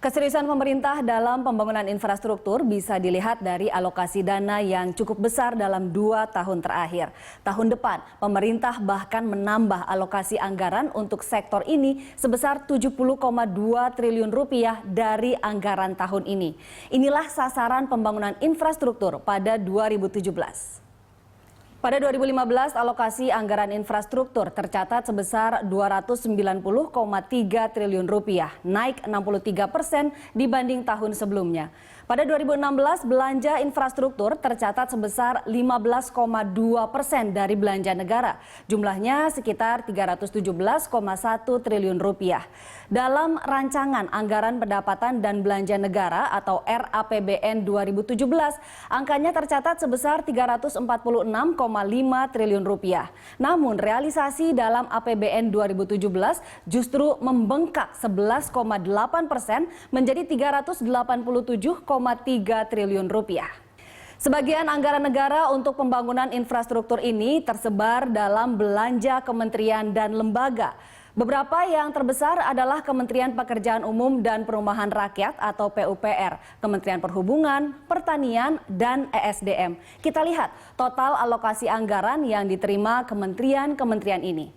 Keseriusan pemerintah dalam pembangunan infrastruktur bisa dilihat dari alokasi dana yang cukup besar dalam 2 tahun terakhir. Tahun depan, pemerintah bahkan menambah alokasi anggaran untuk sektor ini sebesar 70,2 triliun rupiah dari anggaran tahun ini. Inilah sasaran pembangunan infrastruktur pada 2017. Pada 2015, alokasi anggaran infrastruktur tercatat sebesar 290,3 triliun rupiah, naik 63% dibanding tahun sebelumnya. Pada 2016, belanja infrastruktur tercatat sebesar 15,2% dari belanja negara. Jumlahnya sekitar 317,1 triliun rupiah. Dalam rancangan anggaran pendapatan dan belanja negara atau RAPBN 2017, angkanya tercatat sebesar 346,5 triliun rupiah. Namun realisasi dalam APBN 2017 justru membengkak 11,8% menjadi 387,3 triliun rupiah. Sebagian anggaran negara untuk pembangunan infrastruktur ini tersebar dalam belanja kementerian dan lembaga. Beberapa yang terbesar adalah Kementerian Pekerjaan Umum dan Perumahan Rakyat atau PUPR, Kementerian Perhubungan, Pertanian, dan ESDM. Kita lihat total alokasi anggaran yang diterima kementerian-kementerian ini.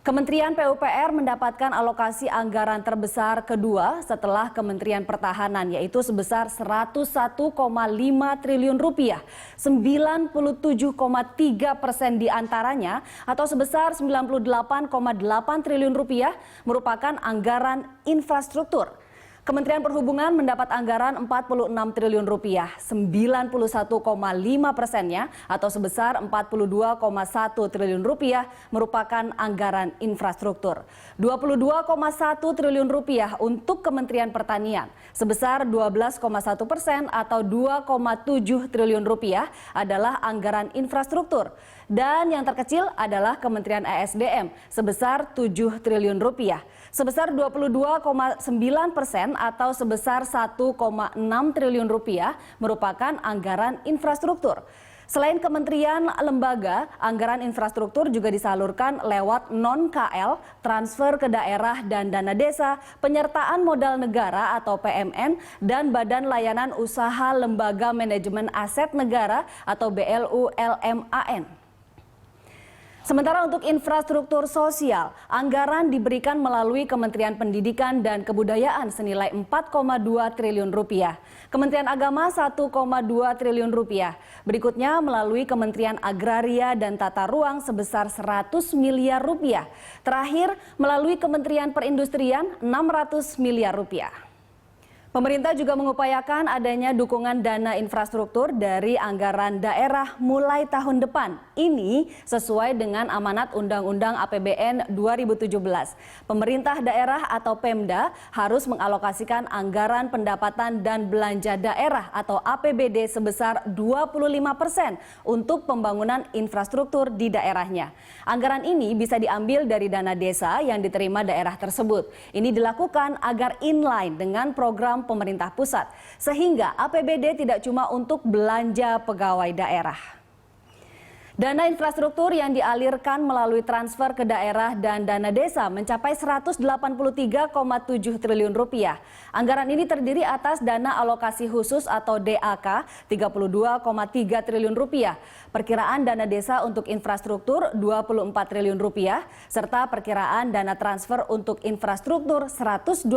Kementerian PUPR mendapatkan alokasi anggaran terbesar kedua setelah Kementerian Pertahanan, yaitu sebesar 101,5 triliun rupiah. 97,3% diantaranya atau sebesar 98,8 triliun rupiah merupakan anggaran infrastruktur. Kementerian Perhubungan mendapat anggaran 46 triliun rupiah, 91,5%-nya atau sebesar 42,1 triliun rupiah merupakan anggaran infrastruktur. 22,1 triliun rupiah untuk Kementerian Pertanian, sebesar 12,1% atau 2,7 triliun rupiah adalah anggaran infrastruktur. Dan yang terkecil adalah Kementerian ESDM, sebesar 7 triliun rupiah. Sebesar 22,9% atau sebesar 1,6 triliun rupiah merupakan anggaran infrastruktur. Selain kementerian lembaga, anggaran infrastruktur juga disalurkan lewat non-KL, transfer ke daerah dan dana desa, penyertaan modal negara atau PMN, dan Badan Layanan Usaha Lembaga Manajemen Aset Negara atau BLU-LMAN. Sementara untuk infrastruktur sosial, anggaran diberikan melalui Kementerian Pendidikan dan Kebudayaan senilai 4,2 triliun rupiah. Kementerian Agama 1,2 triliun rupiah. Berikutnya melalui Kementerian Agraria dan Tata Ruang sebesar 100 miliar rupiah. Terakhir melalui Kementerian Perindustrian 600 miliar rupiah. Pemerintah juga mengupayakan adanya dukungan dana infrastruktur dari anggaran daerah mulai tahun depan. Ini sesuai dengan amanat Undang-Undang APBN 2017. Pemerintah daerah atau Pemda harus mengalokasikan anggaran pendapatan dan belanja daerah atau APBD sebesar 25% untuk pembangunan infrastruktur di daerahnya. Anggaran ini bisa diambil dari dana desa yang diterima daerah tersebut. Ini dilakukan agar inline dengan program pemerintah pusat, sehingga APBD tidak cuma untuk belanja pegawai daerah. Dana infrastruktur yang dialirkan melalui transfer ke daerah dan dana desa mencapai 183,7 triliun rupiah. Anggaran ini terdiri atas dana alokasi khusus atau DAK 32,3 triliun rupiah, perkiraan dana desa untuk infrastruktur 24 triliun rupiah, serta perkiraan dana transfer untuk infrastruktur 124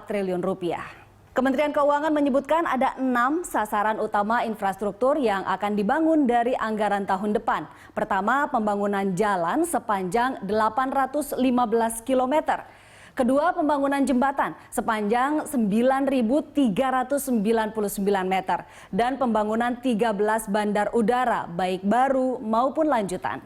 triliun rupiah. Kementerian Keuangan menyebutkan ada 6 sasaran utama infrastruktur yang akan dibangun dari anggaran tahun depan. Pertama, pembangunan jalan sepanjang 815 km. Kedua, pembangunan jembatan sepanjang 9.399 meter. Dan pembangunan 13 bandar udara, baik baru maupun lanjutan.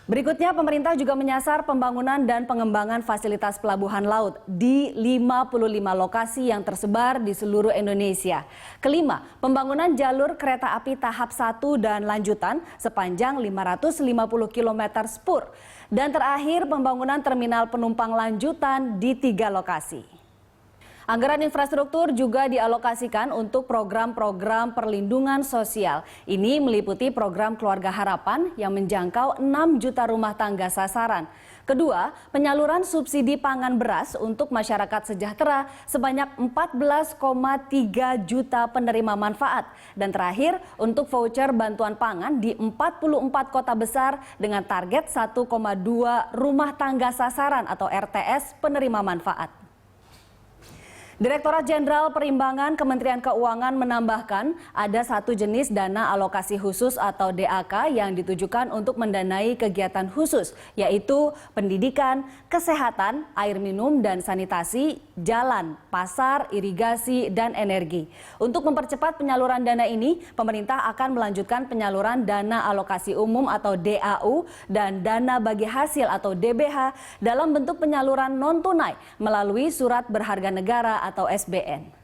Berikutnya, pemerintah juga menyasar pembangunan dan pengembangan fasilitas pelabuhan laut di 55 lokasi yang tersebar di seluruh Indonesia. Kelima, pembangunan jalur kereta api tahap 1 dan lanjutan sepanjang 550 km spur. Dan terakhir, pembangunan terminal penumpang lanjutan di 3 lokasi. Anggaran infrastruktur juga dialokasikan untuk program-program perlindungan sosial. Ini meliputi program Keluarga Harapan yang menjangkau 6 juta rumah tangga sasaran. Kedua, penyaluran subsidi pangan beras untuk masyarakat sejahtera sebanyak 14,3 juta penerima manfaat. Dan terakhir, untuk voucher bantuan pangan di 44 kota besar dengan target 1,2 rumah tangga sasaran atau RTS penerima manfaat. Direktorat Jenderal Perimbangan Kementerian Keuangan menambahkan ada satu jenis dana alokasi khusus atau DAK yang ditujukan untuk mendanai kegiatan khusus, yaitu pendidikan, kesehatan, air minum dan sanitasi, jalan, pasar, irigasi, dan energi. Untuk mempercepat penyaluran dana ini, pemerintah akan melanjutkan penyaluran dana alokasi umum atau DAU dan dana bagi hasil atau DBH dalam bentuk penyaluran non-tunai melalui surat berharga negara atau SBN.